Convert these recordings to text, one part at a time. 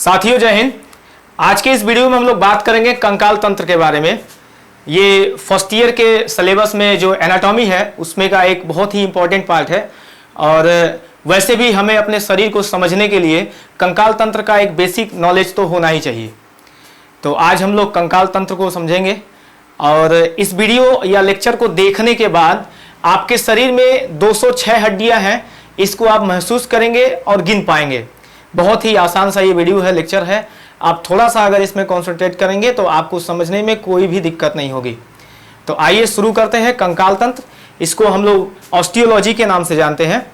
साथियों जय हिंद। आज के इस वीडियो में हम लोग बात करेंगे कंकाल तंत्र के बारे में। ये फर्स्ट ईयर के सिलेबस में जो एनाटॉमी है उसमें का एक बहुत ही इंपॉर्टेंट पार्ट है और वैसे भी हमें अपने शरीर को समझने के लिए कंकाल तंत्र का एक बेसिक नॉलेज तो होना ही चाहिए। तो आज हम लोग कंकाल तंत्र को समझेंगे और इस वीडियो या लेक्चर को देखने के बाद आपके शरीर में 206 हड्डियां हैं, इसको आप महसूस करेंगे और गिन पाएंगे। बहुत ही आसान सा ये वीडियो है, लेक्चर है। आप थोड़ा सा अगर इसमें कॉन्सेंट्रेट करेंगे तो आपको समझने में कोई भी दिक्कत नहीं होगी। तो आइए शुरू करते हैं कंकाल तंत्र। इसको हम लोग ऑस्टियोलॉजी के नाम से जानते हैं।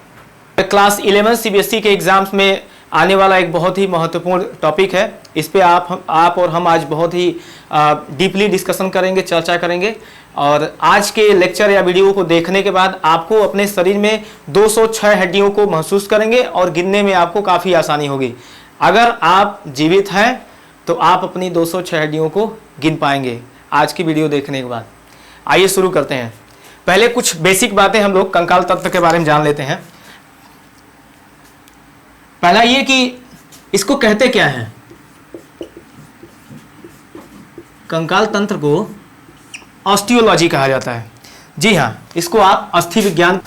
क्लास 11 सीबीएसई के एग्जाम्स में आने वाला एक बहुत ही महत्वपूर्ण टॉपिक है। इस पे आप और हम आज बहुत ही डीपली डिस्कशन करेंगे, चर्चा करेंगे। और आज के लेक्चर या वीडियो को देखने के बाद आपको अपने शरीर में 206 हड्डियों को महसूस करेंगे और गिनने में आपको काफ़ी आसानी होगी। अगर आप जीवित हैं तो आप अपनी 206 हड्डियों को गिन पाएंगे आज की वीडियो देखने के बाद। आइए शुरू करते हैं। पहले कुछ बेसिक बातें हम लोग कंकाल तंत्र के बारे में जान लेते हैं। पहला ये कि इसको कहते क्या है। कंकाल तंत्र को ऑस्टियोलॉजी कहा जाता है। जी हाँ, इसको आप अस्थि विज्ञान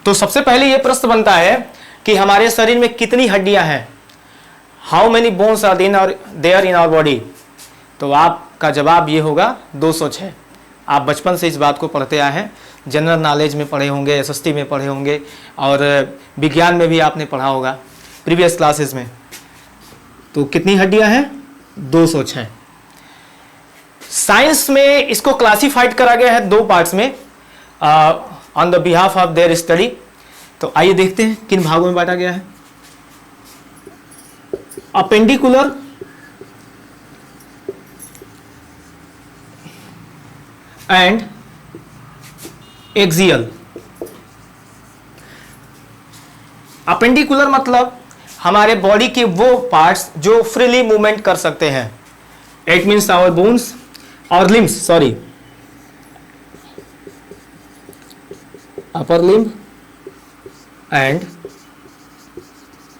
तो सबसे पहले यह प्रश्न बनता है कि हमारे शरीर में कितनी हड्डियां हैं। How many bones are there in our body. तो आपका जवाब ये होगा 206। आप बचपन से इस बात को पढ़ते आए हैं, जनरल नॉलेज में पढ़े होंगे, एसएसटी में पढ़े होंगे और विज्ञान में भी आपने पढ़ा होगा प्रीवियस क्लासेस में। तो कितनी हड्डियां हैं? 206। साइंस में इसको क्लासिफाइड करा गया है 2 पार्ट्स में on the behalf of their study. तो आइए देखते हैं किन भागों में बांटा गया है। Appendicular, and axial. अपेंडिकुलर मतलब हमारे बॉडी के वो पार्ट्स जो फ्रीली मूवमेंट कर सकते हैं। इट मीन्स आवर बोन्स और limbs, sorry, upper limb and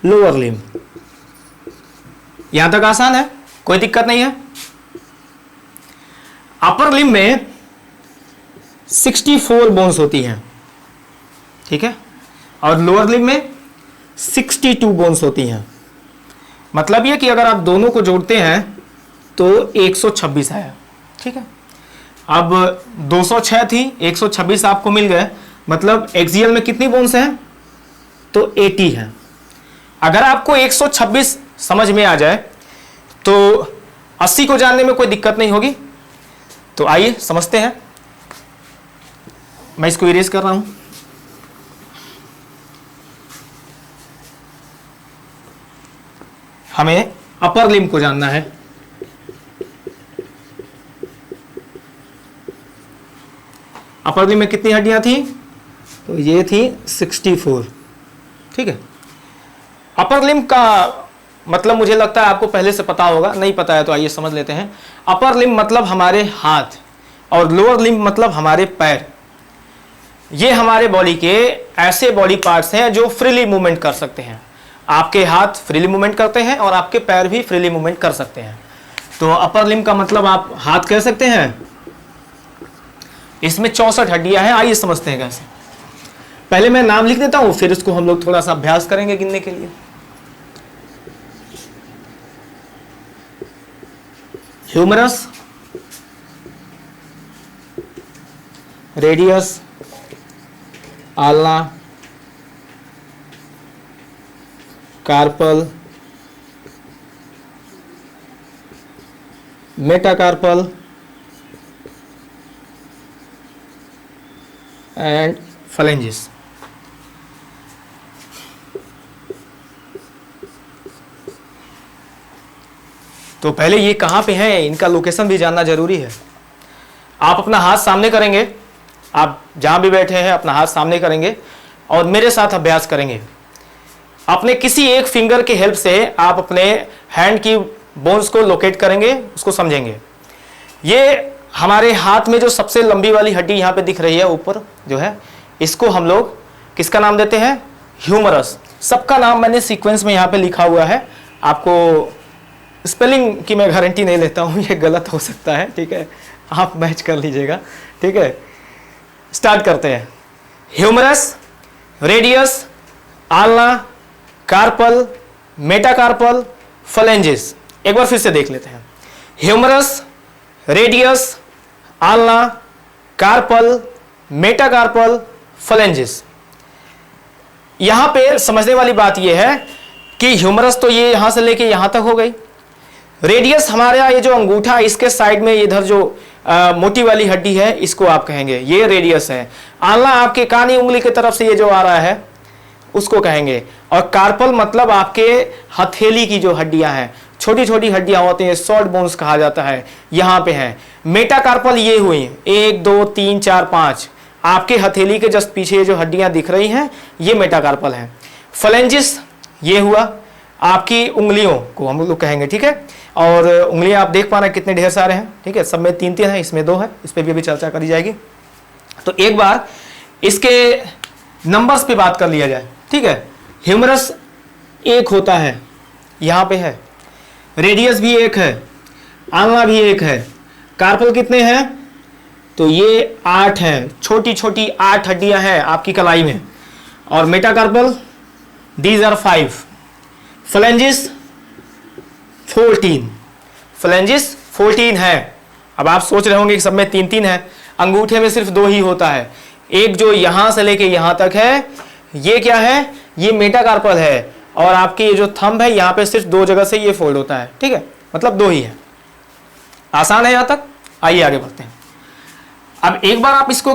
lower limb. यहां तक आसान है, कोई दिक्कत नहीं है। अपर लिम्ब में 64 बोन्स होती हैं, ठीक है, और लोअर लिम्ब में 62 बोन्स होती हैं। मतलब यह कि अगर आप दोनों को जोड़ते हैं तो 126 आया, ठीक है। अब 206 थी, 126 आपको मिल गए, मतलब एक्सियल में कितनी बोन्स हैं? तो 80 है। अगर आपको 126 समझ में आ जाए तो 80 को जानने में कोई दिक्कत नहीं होगी। तो आइए समझते हैं। मैं इसको इरेज कर रहा हूं। हमें अपर लिम्ब को जानना है। अपर लिम्ब में कितनी हड्डियां थी? तो ये थी 64, ठीक है। अपर लिम्ब का मतलब मुझे लगता है आपको पहले से पता होगा, नहीं पता है तो आइए समझ लेते हैं। अपर लिम्ब मतलब हमारे हाथ और लोअर लिम्ब मतलब हमारे पैर। ये हमारे बॉडी के ऐसे बॉडी पार्ट्स हैं जो फ्रीली मूवमेंट कर सकते हैं। आपके हाथ फ्रीली मूवमेंट करते हैं और आपके पैर भी फ्रीली मूवमेंट कर सकते हैं। तो अपर लिम्ब का मतलब आप हाथ कह सकते हैं। इसमें 64 हड्डियां हैं। आइए समझते हैं कैसे। पहले मैं नाम लिख देता हूं, फिर इसको हम लोग थोड़ा सा अभ्यास करेंगे गिनने के लिए। Humerus, radius, ulna, carpal, metacarpal and phalanges. तो पहले ये कहां पे हैं, इनका लोकेशन भी जानना जरूरी है। आप अपना हाथ सामने करेंगे, आप जहां भी बैठे हैं अपना हाथ सामने करेंगे और मेरे साथ अभ्यास करेंगे। अपने किसी एक फिंगर की हेल्प से आप अपने हैंड की बोन्स को लोकेट करेंगे, उसको समझेंगे। ये हमारे हाथ में जो सबसे लंबी वाली हड्डी यहाँ पे दिख रही है ऊपर जो है, इसको हम लोग किसका नाम देते हैं? ह्यूमरस। सबका नाम मैंने सीक्वेंस में यहाँ पे लिखा हुआ है, आपको स्पेलिंग की मैं गारंटी नहीं लेता हूँ, ये गलत हो सकता है, ठीक है, आप मैच कर लीजिएगा, ठीक है। स्टार्ट करते हैं। Humerus, radius, ulna, carpal, metacarpal, phalanges. एक बार फिर से देख लेते हैं। Humerus, radius, ulna, carpal, metacarpal, phalanges. यहां पे समझने वाली बात यह है कि ह्यूमरस तो ये यहां से लेके यहां तक हो गई। रेडियस हमारा ये जो अंगूठा इसके साइड में इधर जो मोटी वाली हड्डी है इसको आप कहेंगे, ये रेडियस है। आल्ना आपके कानी उंगली की तरफ से ये जो आ रहा है उसको कहेंगे। और कार्पल मतलब आपके हथेली की जो हड्डियां हैं, छोटी छोटी हड्डियां होती हैं, शॉर्ट बोन्स कहा जाता है, यहां पे है। मेटाकार्पल ये हुई 1 2 3 4 5, आपके हथेली के जस्ट पीछे जो हड्डियां दिख रही हैं ये मेटाकार्पल है। फलेंजिस ये हुआ आपकी उंगलियों को हम लोग कहेंगे, ठीक है। और उंगलियां आप देख पा रहे हैं कितने ढेर सारे हैं, ठीक है, सब में 3 है, इसमें 2 है, इस पर भी अभी चर्चा करी जाएगी। तो एक बार इसके नंबर्स पे बात कर लिया जाए, ठीक है। ह्यूमरस 1 होता है, यहां पे है। रेडियस भी 1 है, आल्ना भी 1 है। कार्पल कितने हैं? तो ये 8 हैं, छोटी छोटी 8 हड्डियां हैं आपकी कलाई में। और मेटाकार्पल दीज आर 5। फलेंजिस 14, फलेंजिस 14 है। अब आप सोच रहे होंगे कि सब में 3 है, अंगूठे में सिर्फ 2 ही होता है। एक जो यहां से लेके यहां तक है ये क्या है? ये मेटाकार्पल है। और आपकी ये जो थंब है यहां पे सिर्फ 2 जगह से ये फोल्ड होता है, ठीक है, मतलब 2 ही है। आसान है यहां तक? आइए आगे बढ़ते हैं। अब एक बार आप इसको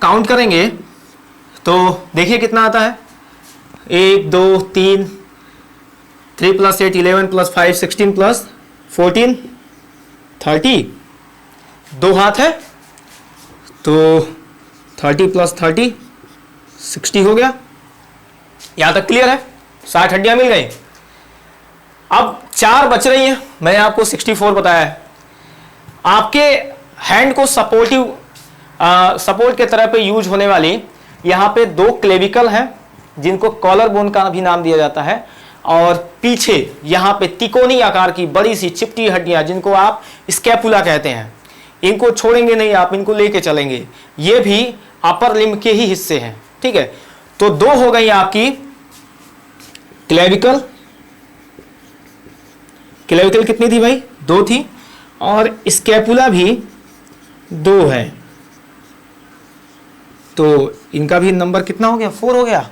काउंट करेंगे तो देखिए कितना आता है। 1 2 3 3 + 8 11 + 5 16 + 14 30। 2 हाथ है तो 30 + 30 60 हो गया। यहां तक क्लियर है? 60 हड्डियां मिल गई। अब 4 बच रही हैं, मैंने आपको 64 बताया है। आपके हैंड को सपोर्ट के तरह पे यूज होने वाली यहां पे 2 क्लेविकल हैं जिनको कॉलर बोन का भी नाम दिया जाता है। और पीछे यहां पे तिकोनी आकार की बड़ी सी चिपटी हड्डियां जिनको आप स्कैपुला कहते हैं, इनको छोड़ेंगे नहीं आप, इनको लेके चलेंगे। ये भी अपर लिम्ब के ही हिस्से हैं, ठीक है। तो 2 हो गई आपकी क्लेविकल। क्लेविकल कितनी थी भाई? 2 थी। और स्कैपुला भी 2 है। तो इनका भी नंबर कितना हो गया? 4 हो गया।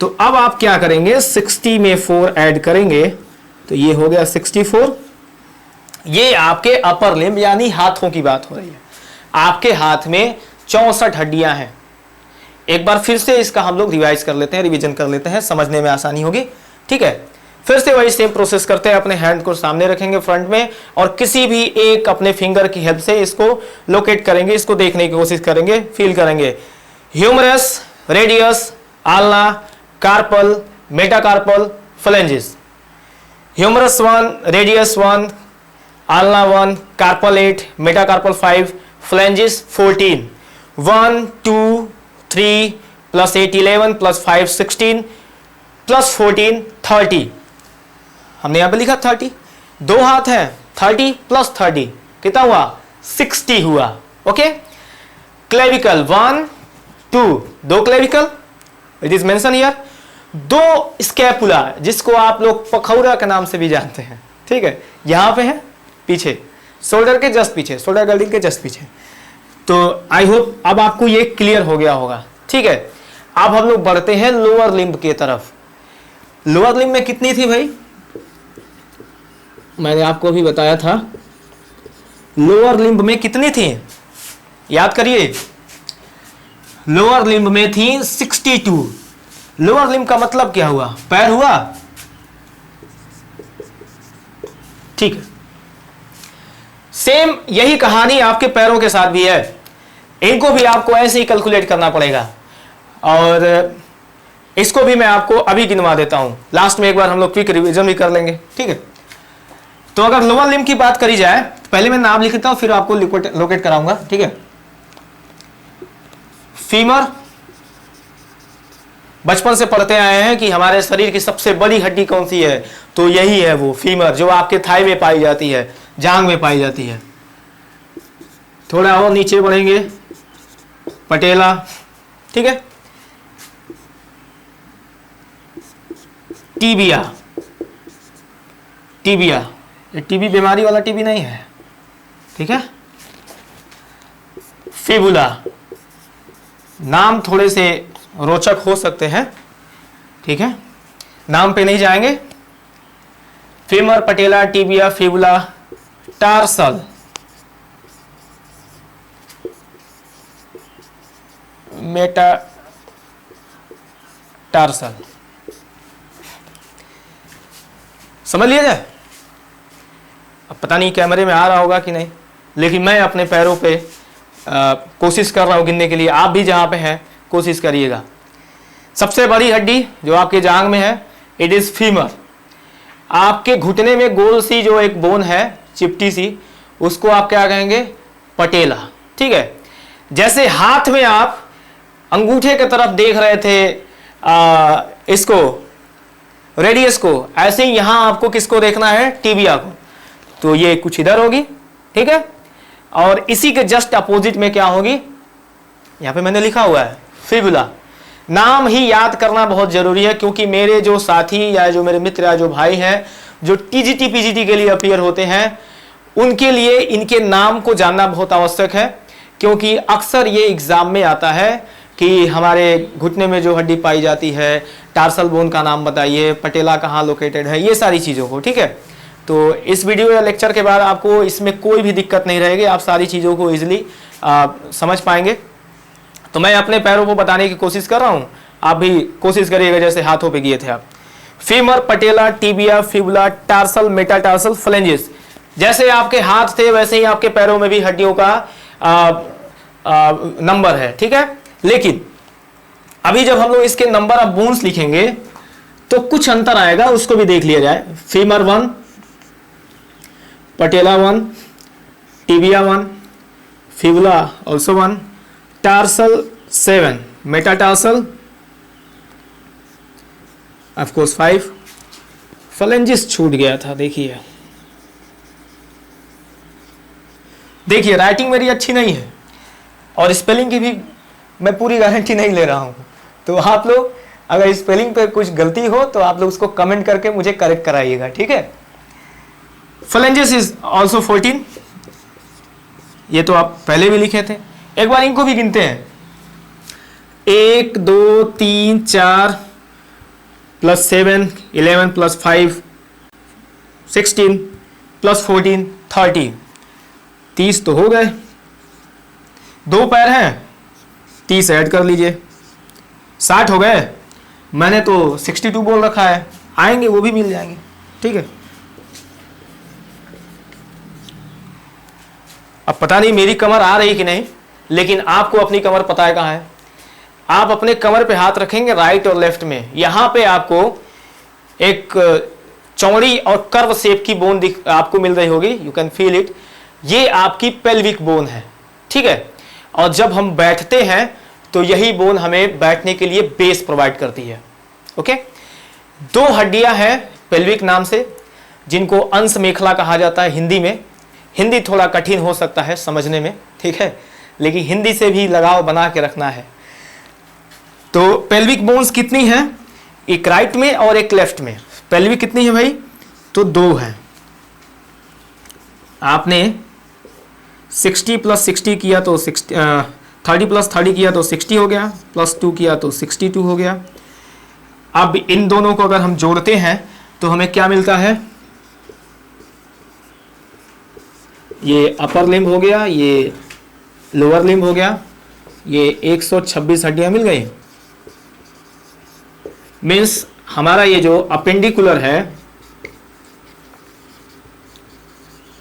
तो अब आप क्या करेंगे? 60 में 4 ऐड करेंगे तो ये हो गया 64। ये आपके अपर लिम्ब यानी हाथों की बात हो रही है। आपके हाथ में 64 हड्डियां हैं। एक बार फिर से इसका हम लोग रिवाइज कर लेते हैं, रिवीजन कर लेते हैं, समझने में आसानी होगी, ठीक है। फिर से वही सेम प्रोसेस करते हैं। अपने हैंड को सामने रखेंगे फ्रंट में और किसी भी एक अपने फिंगर की हेल्प से इसको लोकेट करेंगे, इसको देखने की कोशिश करेंगे, फील करेंगे। Humerus, radius, ulna, carpal, metacarpal, phalanges. Humerus 1, radius 1, ulna 1, carpal 8, metacarpal 5, phalanges 14। 1 2 3 + 8 11 + 5 16 + 14 30। हमने यहां पे लिखा 30। 2 हाथ हैं, 30 + 30 कितना हुआ? 60 हुआ। Okay. Clavicle 1 2, 2 clavicle, it is mention here. 2 scapula जिसको आप लोग पखौरा के नाम से भी जानते हैं, ठीक है, यहां पे है पीछे, शोल्डर के जस्ट पीछे, शोल्डर गर्डिंग के जस्ट पीछे। तो आई होप अब आपको ये क्लियर हो गया होगा, ठीक है। अब हम लोग बढ़ते हैं लोअर लिम्ब की तरफ। लोअर लिम्ब में कितनी थी भाई? मैंने आपको अभी बताया था। लोअर लिम्ब में कितनी थी? याद करिए। लोअर लिम्ब में थी 62। लोअर लिम्ब का मतलब क्या हुआ? पैर हुआ, ठीक है। सेम यही कहानी आपके पैरों के साथ भी है। इनको भी आपको ऐसे ही कैलकुलेट करना पड़ेगा और इसको भी मैं आपको अभी गिनवा देता हूं। लास्ट में एक बार हम लोग क्विक रिवीजन भी कर लेंगे, ठीक है। तो अगर लोअर लिम्ब की बात करी जाए पहले मैं नाम लिख लेता हूं, फिर आपको लोकेट कराऊंगा, ठीक है। फीमर, बचपन से पढ़ते आए हैं कि हमारे शरीर की सबसे बड़ी हड्डी कौन सी है, तो यही है वो फीमर, जो आपके थाई में पाई जाती है, जांग में पाई जाती है। थोड़ा और नीचे बढ़ेंगे, पटेला, ठीक है। टीबिया, टीबिया, ये टीबी बीमारी वाला टीबी नहीं है, ठीक है। फिबुला, नाम थोड़े से रोचक हो सकते हैं, ठीक है, नाम पे नहीं जाएंगे। Femur, patella, tibia, fibula, tarsal, metatarsal, समझ लिया जाए। अब पता नहीं कैमरे में आ रहा होगा कि नहीं, लेकिन मैं अपने पैरों पे कोशिश कर रहा हूं गिनने के लिए। आप भी जहां पे हैं कोशिश करिएगा। सबसे बड़ी हड्डी जो आपके जांग में है, इट इज फीमर। आपके घुटने में गोल सी जो एक बोन है, चिपटी सी, उसको आप क्या कहेंगे, पटेला, ठीक है। जैसे हाथ में आप अंगूठे की तरफ देख रहे थे इसको, रेडियस को, ऐसे ही यहां आपको किसको देखना है, टीबिया को। तो ये कुछ इधर होगी, ठीक है। और इसी के जस्ट अपोजिट में क्या होगी, यहां पे मैंने लिखा हुआ है फिबुला। नाम ही याद करना बहुत जरूरी है, क्योंकि मेरे जो साथी या जो मेरे मित्र या जो भाई हैं जो टीजीटी पीजीटी के लिए अपीयर होते हैं, उनके लिए इनके नाम को जानना बहुत आवश्यक है, क्योंकि अक्सर ये एग्जाम में आता है कि हमारे घुटने में जो हड्डी पाई जाती है, टार्सल बोन का नाम बताइए, पटेला कहाँ लोकेटेड है, ये सारी चीज़ों को, ठीक है। तो इस वीडियो या लेक्चर के बाद आपको इसमें कोई भी दिक्कत नहीं रहेगी, आप सारी चीज़ों को ईजिली समझ पाएंगे। तो मैं अपने पैरों को बताने की कोशिश कर रहा हूँ, आप भी कोशिश करिएगा जैसे हाथों पे किए थे आप। Femur, patella, tibia, fibula, tarsal, metatarsal, फ्लेंजिस। जैसे आपके हाथ थे वैसे ही आपके पैरों में भी हड्डियों का नंबर है, ठीक है। लेकिन अभी जब हम लोग इसके नंबर ऑफ बोन्स लिखेंगे तो कुछ अंतर आएगा, उसको भी देख लिया जाए। Femur 1, patella 1, tibia 1, fibula also 1, tarsal 7, metatarsal of course 5, फ्लेंजिस छूट गया था। देखिए राइटिंग मेरी अच्छी नहीं है और स्पेलिंग की भी मैं पूरी गारंटी नहीं ले रहा हूं, तो आप लोग अगर स्पेलिंग पे कुछ गलती हो तो आप लोग उसको कमेंट करके मुझे करेक्ट कराइएगा, ठीक है। फ्लेंजिस इज ऑल्सो 14, ये तो आप पहले भी लिखे थे। एक बार इनको भी गिनते हैं, 1 2 3 4 प्लस 7 11 प्लस 5 16 प्लस 14 30, 30 तो हो गए। 2 पैर हैं, 30 ऐड कर लीजिए, 60 हो गए। मैंने तो 62 बोल रखा है, आएंगे वो भी मिल जाएंगे, ठीक है। अब पता नहीं मेरी कमर आ रही कि नहीं, लेकिन आपको अपनी कमर पता है कहाँ है। आप अपने कमर पे हाथ रखेंगे राइट और लेफ्ट में, यहां पे आपको एक चौड़ी और कर्व शेप की बोन आपको मिल रही होगी, यू कैन फील इट। ये आपकी पेल्विक बोन है, ठीक है। और जब हम बैठते हैं तो यही बोन हमें बैठने के लिए बेस प्रोवाइड करती है, ओके। 2 हड्डियां हैं पेल्विक नाम से, जिनको अंश मेखला कहा जाता है हिंदी में। हिंदी थोड़ा कठिन हो सकता है समझने में, ठीक है, लेकिन हिंदी से भी लगाव बना के रखना है। तो पेल्विक बोन्स कितनी हैं, एक राइट में और एक लेफ्ट में। पेल्विक कितनी है भाई, तो 2 है। आपने 60 प्लस 60 किया तो 30 प्लस 30 किया तो 60 हो गया, प्लस 2 किया तो 62 हो गया। अब इन दोनों को अगर हम जोड़ते हैं तो हमें क्या मिलता है, ये अपर लिम्ब हो गया, ये लोअर लिम्ब हो गया, ये 126 हड्डियां मिल गई। मीन्स हमारा ये जो अपेंडिकुलर है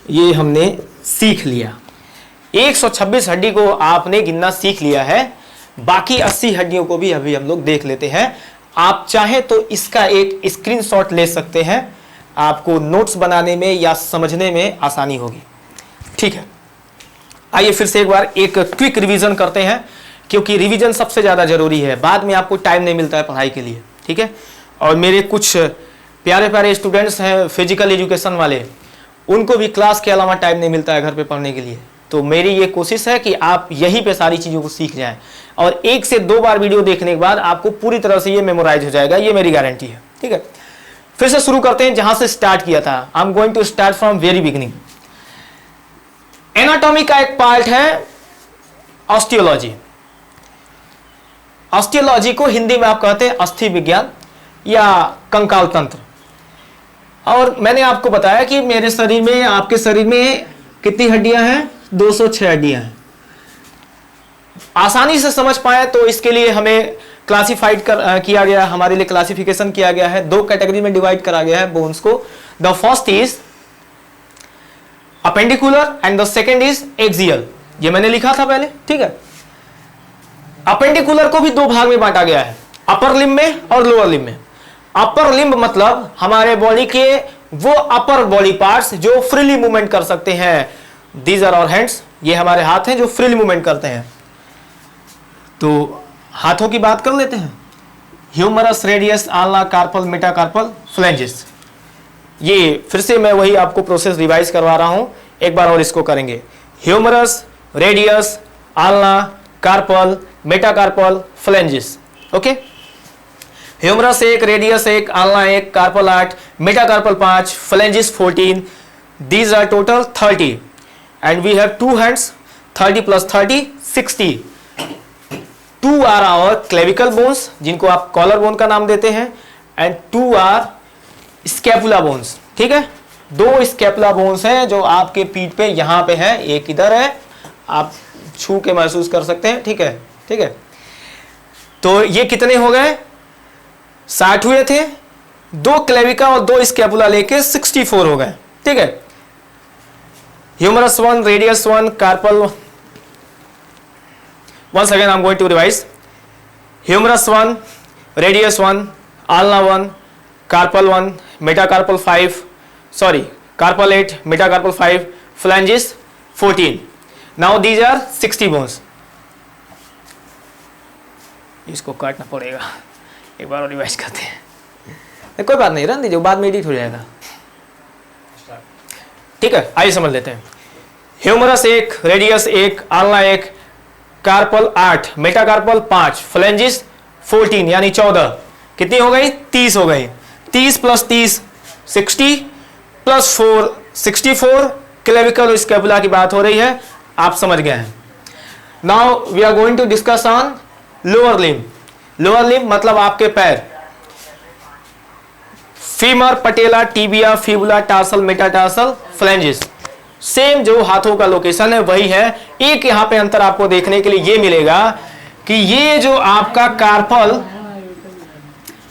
ये हमने सीख लिया। 126 हड्डी को आपने गिनना सीख लिया है, बाकी 80 हड्डियों को भी अभी हम लोग देख लेते हैं। आप चाहे तो इसका एक स्क्रीनशॉट ले सकते हैं, आपको नोट्स बनाने में या समझने में आसानी होगी। ठीक है, आइए फिर से एक बार एक क्विक रिवीजन करते हैं, क्योंकि रिवीजन सबसे ज़्यादा जरूरी है, बाद में आपको टाइम नहीं मिलता है पढ़ाई के लिए। ठीक है, और मेरे कुछ प्यारे प्यारे स्टूडेंट्स हैं फिजिकल एजुकेशन वाले, उनको भी क्लास के अलावा टाइम नहीं मिलता है घर पे पढ़ने के लिए। तो मेरी ये कोशिश है कि आप यहीं पे सारी चीज़ों को सीख जाएं, और 1 से 2 बार वीडियो देखने के बाद आपको पूरी तरह से ये मेमोराइज हो जाएगा, ये मेरी गारंटी है। ठीक है, फिर से शुरू करते हैं जहां से स्टार्ट किया था। I am going to start from very beginning. Anatomy का एक पार्ट है ऑस्टियोलॉजी। ऑस्टियोलॉजी को हिंदी में आप कहते हैं अस्थि विज्ञान या कंकाल तंत्र। और मैंने आपको बताया कि मेरे शरीर में, आपके शरीर में कितनी हड्डियां हैं? 206 हड्डियां हैं। आसानी से समझ पाए तो इसके लिए हमें क्लासिफाइड किया गया, हमारे लिए क्लासिफिकेशन किया गया है, 2 कैटेगरी में डिवाइड करा गया है बोन्स को। The first is appendicular and the second is axial. ये मैंने लिखा था पहले। ठीक है, अपेंडिकुलर को भी 2 भाग में बांटा गया है, अपर लिम्ब में और लोअर लिम्ब में। अपर लिम्ब मतलब हमारे बॉडी के वो अपर बॉडी पार्ट्स जो फ्रीली मूवमेंट कर सकते हैं। दीज आर आवर हैंड्स, ये हमारे हाथ हैं जो फ्रीली मूवमेंट करते हैं। तो हाथों की बात कर लेते हैं। Humerus, radius, ulna, carpal, metacarpal, phalanges. ये फिर से मैं वही आपको प्रोसेस रिवाइज करवा रहा हूं, एक बार और इसको करेंगे। Humerus, radius, ulna, carpal, metacarpal, phalanges. Okay, humerus 1, radius 1, ulna 1, carpal 8, metacarpal 5, phalanges 14। These are total 30 and we have 2 hands, 30 plus 30 60. 2 are our clavicle bones जिनको आप कॉलर बोन का नाम देते हैं, and 2 are scapula bones। ठीक है, 2 scapula bones हैं जो आपके पीठ पे यहां पे है, एक इधर है, आप छू के महसूस कर सकते हैं। ठीक है, ठीक है, तो ये कितने हो गए? 60 हुए थे, 2 क्लेविका और 2 स्कैपुला लेके 64 हो गए। ठीक है, humerus 1, radius 1, carpal. once again I'm going to revise. Humerus 1, radius 1, ulna 1, carpal 1, metacarpal 5, sorry, carpal 8, metacarpal 5, phalanges 14. Now these are 60 bones. इसको काटना पड़ेगा, एक बार और रिवाइज करते हैं। कोई बात नहीं, रन दीजिए, बाद में एडिट हो जाएगा। ठीक है, आइए समझ लेते हैं। Humerus 1, radius 1, ulna 1, carpal 8, metacarpal 5, phalanges 14 यानी 14। कितनी हो गई? 30 हो गई। 30 प्लस 30 60 प्लस 4 64। क्लेविकल और स्कैपुला की बात हो रही है, आप समझ गए हैं। Now we are going to discuss on lower limb. Lower limb मतलब आपके पैर, femur, patella, tibia, fibula, tarsal, metatarsal, phalanges. Same जो हाथों का लोकेशन है वही है। एक यहां पे अंतर आपको देखने के लिए ये मिलेगा कि ये जो आपका कार्पल,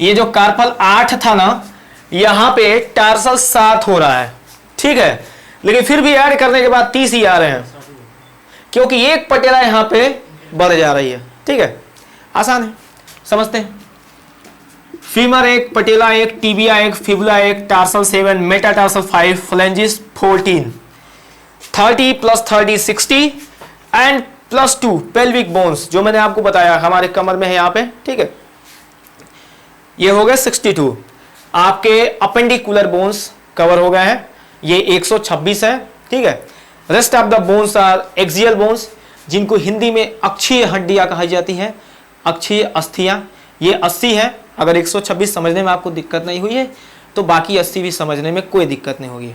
ये जो कार्पल 8 था ना, यहां पे टार्सल 7 हो रहा है। ठीक है, लेकिन फिर भी ऐड करने के बाद 30 ही आ रहे हैं, क्योंकि एक पटेला यहां पे बढ़ जा रही है। ठीक है, आसान है, समझते हैं। Femur 1, patella 1, tibia 1, fibula 1, tarsal 7, metatarsal 5, phalanges 14। 30 plus 30 60 and plus 2 pelvic bones, जो मैंने आपको बताया हमारे कमर में है यहाँ पे। ठीक है, ये हो गए 62। आपके अपेंडिकुलर बोन्स कवर हो गए हैं, ये 126 है। ठीक है, rest of the bones are axial bones, जिनको हिंदी में अक्षीय हड्डियां कही जाती हैं, अक्षीय अस्थियां। ये 80 है। अगर 126 समझने में आपको दिक्कत नहीं हुई है तो बाकी 80 भी समझने में कोई दिक्कत नहीं होगी।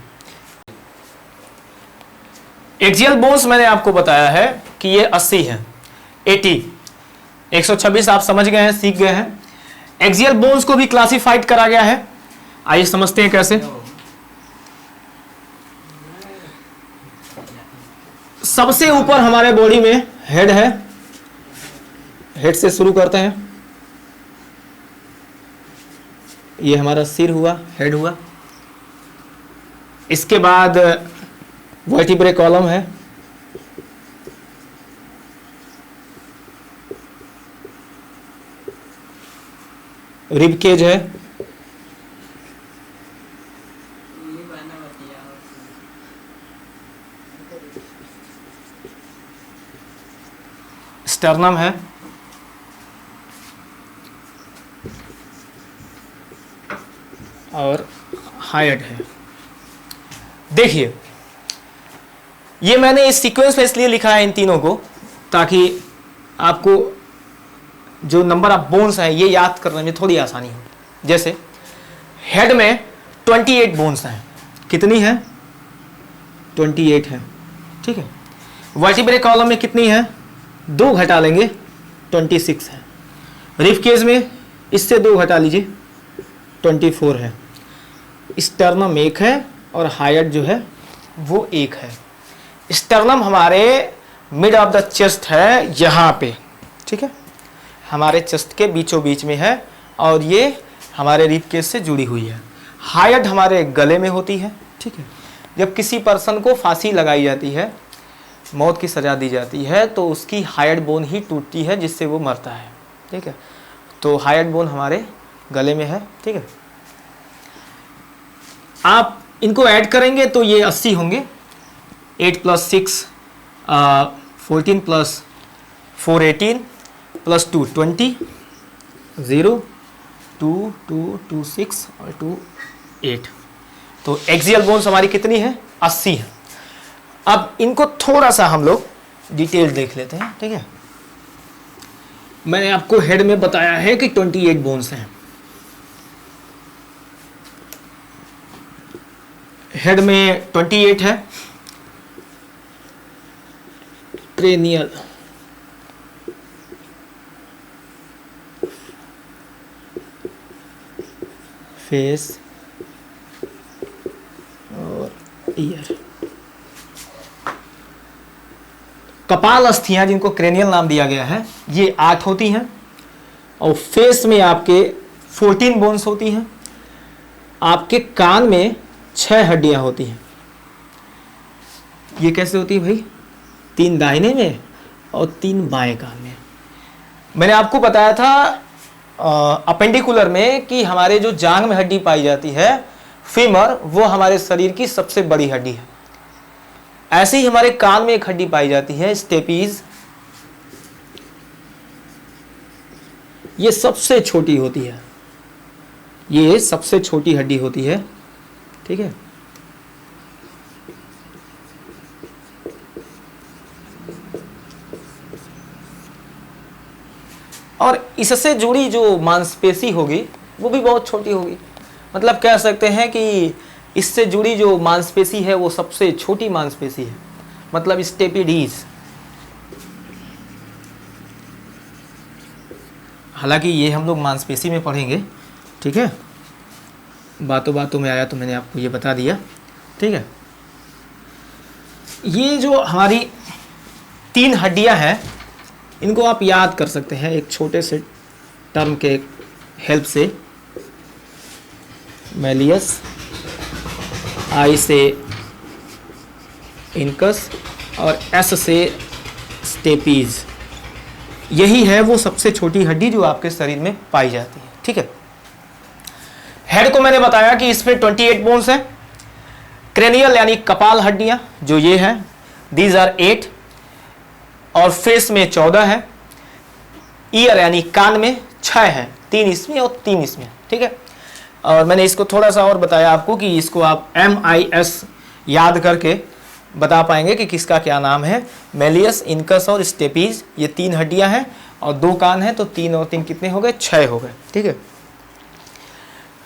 एक्सियल बोन्स मैंने आपको बताया है कि ये 80 है, 80। 126 आप समझ गए हैं, सीख गए हैं। एक्सियल बोन्स को भी क्लासिफाइड करा गया है, आइए समझते हैं कैसे। सबसे ऊपर हमारे बॉडी में हेड है, हेड से शुरू करते हैं। ये हमारा सिर हुआ, हेड हुआ। इसके बाद वर्टिब्रे कॉलम है, रिब केज है, स्टर्नम है, और हायड है। देखिए, ये मैंने इस सीक्वेंस में इसलिए लिखा है इन तीनों को, ताकि आपको जो नंबर ऑफ बोन्स हैं ये याद करने में थोड़ी आसानी हो। जैसे हेड में 28 बोन्स हैं, कितनी है? 28 है, ठीक है। वर्टिब्रे कॉलम में कितनी है? 2 घटा लेंगे, 26 है। रिफ केज में इससे 2 घटा लीजिए, 24 है। स्टर्नम 1 है और हायड जो है वो 1 है। स्टर्नम हमारे मिड ऑफ द चेस्ट है, यहाँ पे, ठीक है, हमारे चेस्ट के बीचों बीच में है, और ये हमारे रिब केज से जुड़ी हुई है। हायड हमारे गले में होती है, ठीक है। जब किसी पर्सन को फांसी लगाई जाती है, मौत की सज़ा दी जाती है, तो उसकी हायड बोन ही टूटती है जिससे वो मरता है, ठीक है। तो हायड बोन हमारे गले में है, ठीक है। आप इनको ऐड करेंगे तो ये 80 होंगे। 8 + 6 14 + 4 18 + 2 20 0 2 2 2 6 और 2 8। तो एक्सियल बोन्स हमारी कितनी है? 80 है। अब इनको थोड़ा सा हम लोग डिटेल देख लेते हैं, ठीक है। मैंने आपको हेड में बताया है कि 28 बोन्स हैं। हेड में 28 है। क्रेनियल, फेस और ईयर। कपाल अस्थियां जिनको क्रेनियल नाम दिया गया है, ये 8 होती हैं, और फेस में आपके 14 बोन्स होती हैं। आपके कान में 6 हड्डियां होती हैं। ये कैसे होती है भाई? 3 दाहिने में और 3 बाएं कान में। मैंने आपको बताया था अपेंडिकुलर में कि हमारे जो जांघ में हड्डी पाई जाती है, फीमर, वो हमारे शरीर की सबसे बड़ी हड्डी है। ऐसे ही हमारे कान में एक हड्डी पाई जाती है, स्टेपीज, ये सबसे छोटी होती है। ये सबसे छोटी हड्डी होती है, ठीक है। और इससे जुड़ी जो मांसपेशी होगी वो भी बहुत छोटी होगी। मतलब कह सकते हैं कि इससे जुड़ी जो मांसपेशी है वो सबसे छोटी मांसपेशी है, मतलब स्टेपिडीज। हालांकि ये हम लोग मांसपेशी में पढ़ेंगे, ठीक है। बातों बातों में आया तो मैंने आपको ये बता दिया, ठीक है। ये जो हमारी 3 हड्डियां हैं, इनको आप याद कर सकते हैं एक छोटे से टर्म के हेल्प से। मेलियस, आई से इनकस और एस से स्टेपीज। यही है वो सबसे छोटी हड्डी जो आपके शरीर में पाई जाती है, ठीक है। हेड को मैंने बताया कि इसमें 28 बोन्स हैं। क्रेनियल यानी कपाल हड्डियां जो ये है, दीज आर 8, और फेस में 14 है। ईयर यानी कान में 6 है, 3 इसमें और 3 इसमें, ठीक है। और मैंने इसको थोड़ा सा और बताया आपको कि इसको आप MIS याद करके बता पाएंगे कि किसका क्या नाम है। मेलियस, इनकस और स्टेपीज, ये 3 हड्डियां हैं और 2 कान हैं, तो 3 और 3 कितने हो गए? 6 हो गए, ठीक है।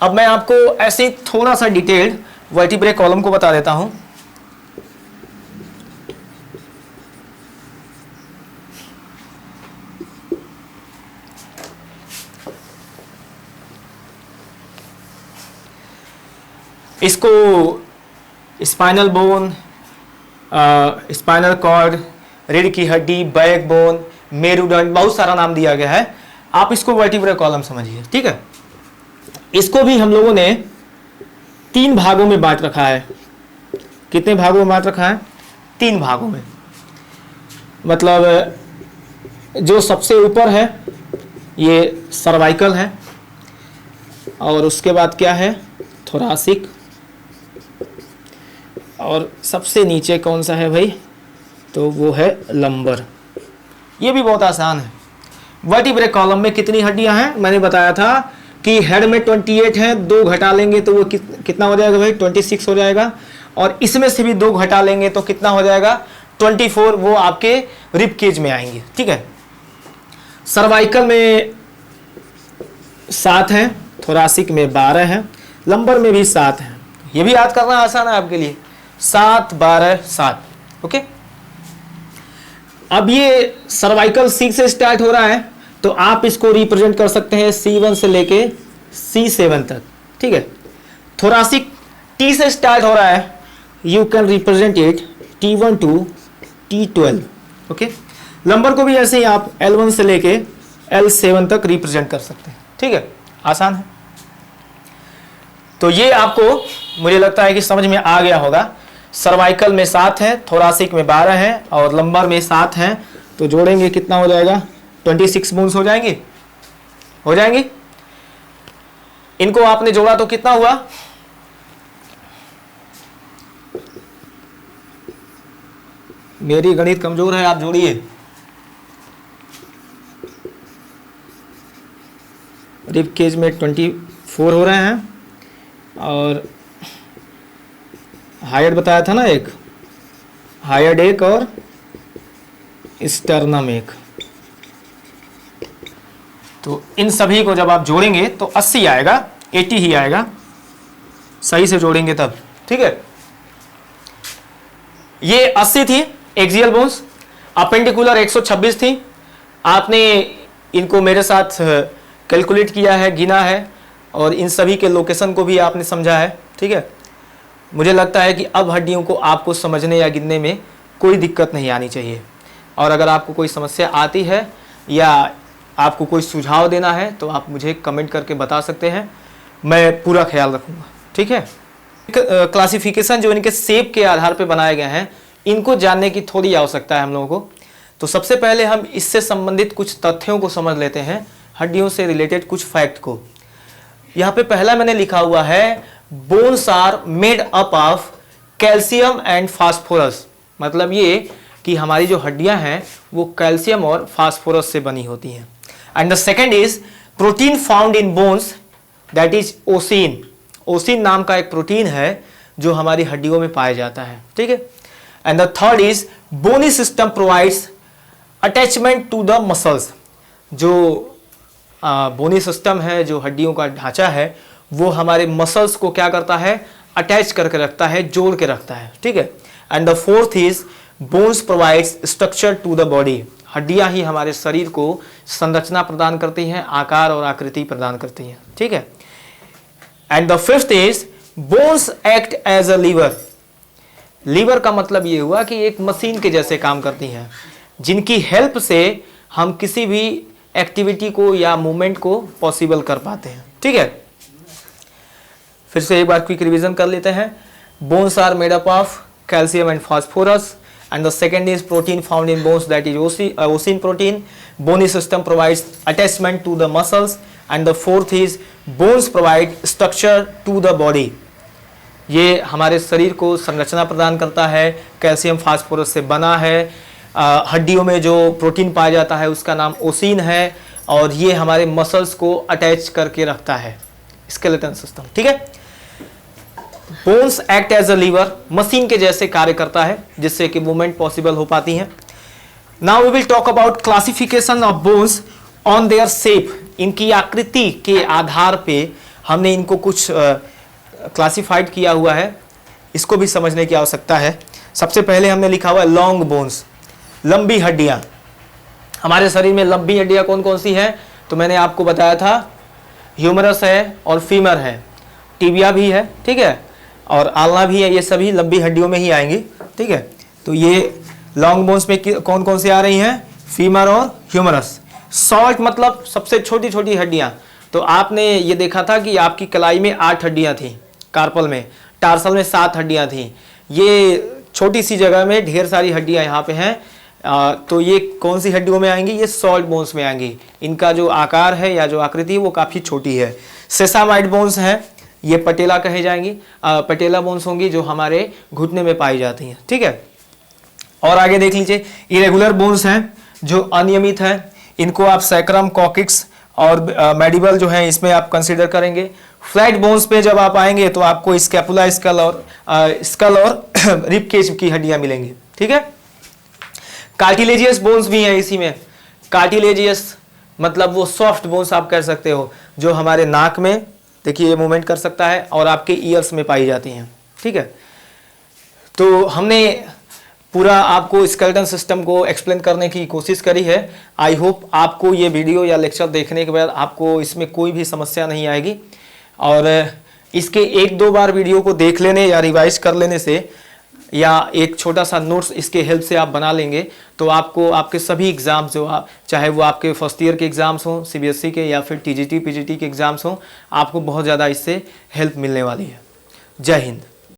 अब मैं आपको ऐसे ही थोड़ा सा डिटेल्ड वर्टिब्रे कॉलम को बता देता हूं। इसको स्पाइनल बोन, स्पाइनल कॉर्ड, रीढ़ की हड्डी, बैक बोन, मेरुदंड, बहुत सारा नाम दिया गया है। आप इसको वर्टिब्रे कॉलम समझिए, ठीक है। इसको भी हम लोगों ने 3 भागों में बांट रखा है। कितने भागों में बांट रखा है? 3 भागों में। मतलब जो सबसे ऊपर है ये सर्वाइकल है, और उसके बाद क्या है? थोरासिक, और सबसे नीचे कौन सा है भाई? तो वो है लंबर, ये भी बहुत आसान है। वर्टिब्रे कॉलम में कितनी हड्डियां हैं? मैंने बताया था कि हेड में 28 है, 2 घटा लेंगे तो वो कितना हो जाएगा भाई? 26 हो जाएगा। और इसमें से भी 2 घटा लेंगे तो कितना हो जाएगा? 24। वो आपके रिब केज में आएंगे, ठीक है। सर्वाइकल में 7 है, थोरासिक में 12 है, लंबर में भी 7 है। ये भी याद करना आसान है आपके लिए, 7 12 7। ओके, अब ये सर्वाइकल C से स्टार्ट हो रहा है तो आप इसको रिप्रेजेंट कर सकते हैं C1 से लेके C7 तक, ठीक है। थोरासिक T से स्टार्ट हो रहा है, you can represent it T1 to T12। Okay, lumbar को भी ऐसे ही आप L1 से लेके L7 तक रिप्रेजेंट कर सकते हैं, ठीक है, आसान है। तो ये आपको मुझे लगता है कि समझ में आ गया होगा। सर्वाइकल में 7 है, थोरासिक में 12 है और लंबर में 7 है, तो जोड़ेंगे कितना हो जाएगा? 26 बोन्स हो जाएंगे, हो जाएंगे। इनको आपने जोड़ा तो कितना हुआ? मेरी गणित कमजोर है, आप जोड़िए। रिब केज में 24 हो रहे हैं और हायर्ड बताया था ना, एक हायर्ड एक और स्टर्नम एक। तो इन सभी को जब आप जोड़ेंगे तो 80 आएगा, 80 ही आएगा, सही से जोड़ेंगे तब, ठीक है। ये 80 थी एक्सियल बोन्स, अपेंडिकुलर 126 थी। आपने इनको मेरे साथ कैलकुलेट किया है, गिना है और इन सभी के लोकेशन को भी आपने समझा है, ठीक है। मुझे लगता है कि अब हड्डियों को आपको समझने या गिनने में कोई दिक्कत नहीं आनी चाहिए। और अगर आपको कोई समस्या आती है या आपको कोई सुझाव देना है तो आप मुझे कमेंट करके बता सकते हैं, मैं पूरा ख्याल रखूँगा, ठीक है। क्लासिफिकेशन जो इनके शेप के आधार पर बनाए गए हैं, इनको जानने की थोड़ी आवश्यकता है हम लोगों को। तो सबसे पहले हम इससे संबंधित कुछ तथ्यों को समझ लेते हैं, हड्डियों से रिलेटेड कुछ फैक्ट को। यहाँ पे पहला मैंने लिखा हुआ है, bones are made up of calcium and phosphorus. मतलब ये कि हमारी जो हड्डियां हैं वो कैल्शियम और फास्फोरस से बनी होती हैं। And the second is protein found in bones, that is ossein. Ossein नाम का एक प्रोटीन है जो हमारी हड्डियों में पाया जाता है, ठीक है। And the third is bony system provides attachment to the muscles. जो बोनी सिस्टम है, जो हड्डियों का ढांचा है, वो हमारे मसल्स को क्या करता है? अटैच करके रखता है, जोड़ के रखता है, ठीक है। And the fourth is bones provides structure to the body. हड्डियां ही हमारे शरीर को संरचना प्रदान करती हैं, आकार और आकृति प्रदान करती हैं, ठीक है। And the fifth is bones act as a lever. Lever का मतलब ये हुआ कि एक मशीन के जैसे काम करती हैं, जिनकी हेल्प से हम किसी भी एक्टिविटी को या मूवमेंट को पॉसिबल कर पाते हैं, ठीक है। फिर से एक बार क्विक रिवीजन कर लेते हैं। Bones are made up of calcium and phosphorus, and the second is protein found in bones, that is ossein protein. Bony system provides attachment to the muscles, and the fourth is bones provide structure to the body. ये हमारे शरीर को संरचना प्रदान करता है, calcium phosphorus से बना है। हड्डियों में जो प्रोटीन पाया जाता है उसका नाम ओसिन है और ये हमारे मसल्स को अटैच करके रखता है, स्केलेटन सिस्टम, ठीक है। Bones act as a lever, machine के जैसे कार्य करता है जिससे कि मूवमेंट पॉसिबल हो पाती है। Now we will talk about classification of bones on their shape. इनकी आकृति के आधार पे हमने इनको कुछ क्लासिफाइड किया हुआ है, इसको भी समझने की आवश्यकता है। सबसे पहले हमने लिखा हुआ है लॉन्ग बोन्स, लंबी हड्डियां। हमारे शरीर में लंबी हड्डियां कौन कौन सी हैं? तो मैंने आपको बताया था, ह्यूमरस है और फीमर है, टिबिया भी है, ठीक है, और आल्ना भी है। ये सभी लंबी हड्डियों में ही आएंगी, ठीक है। तो ये लॉन्ग बोन्स में कौन कौन सी आ रही हैं? फीमर और ह्यूमरस। सॉल्ट मतलब सबसे छोटी छोटी हड्डियां। तो आपने ये देखा था कि आपकी कलाई में 8 हड्डियां थी, कार्पल में, टार्सल में 7 हड्डियां थी। ये छोटी सी जगह में ढेर सारी हड्डियां यहाँ पे हैं। तो ये कौन सी हड्डियों में आएंगी? ये सॉल्ट बोन्स में आएंगी। इनका जो आकार है या जो आकृति है वो काफ़ी छोटी है। सेसामाइड बोन्स हैं, ये पटेला कहे जाएंगी, पटेला बोन्स होंगी जो हमारे घुटने में पाई जाती हैं, ठीक है। और आगे देख लीजिए, इरेगुलर बोन्स हैं, जो अनियमित है इनको आप सैक्रम, कॉकिक्स और मेडिबल जो है इसमें आप कंसीडर करेंगे। फ्लैट बोन्स पे जब आप आएंगे तो आपको स्कैपुला, स्कल और रिब केज की हड्डियां मिलेंगी। ठीक है। कार्टिलेजियस बोन्स भी हैं इसी में। कार्टिलेजियस मतलब वो सॉफ्ट बोन्स आप कह सकते हो, जो हमारे नाक में देखिए ये मूवमेंट कर सकता है और आपके ईयर्स में पाई जाती हैं। ठीक है। तो हमने पूरा आपको स्केलेटन सिस्टम को एक्सप्लेन करने की कोशिश करी है। आई होप आपको ये वीडियो या लेक्चर देखने के बाद आपको इसमें कोई भी समस्या नहीं आएगी, और इसके 1-2 बार वीडियो को देख लेने या रिवाइज कर लेने से या एक छोटा सा नोट्स इसके हेल्प से आप बना लेंगे तो आपको आपके सभी एग्ज़ाम्स जो चाहे वो आपके फर्स्ट ईयर के एग्ज़ाम्स हों, सीबीएसई के, या फिर टीजीटी, पीजीटी के एग्ज़ाम्स हों, आपको बहुत ज़्यादा इससे हेल्प मिलने वाली है। जय हिंद।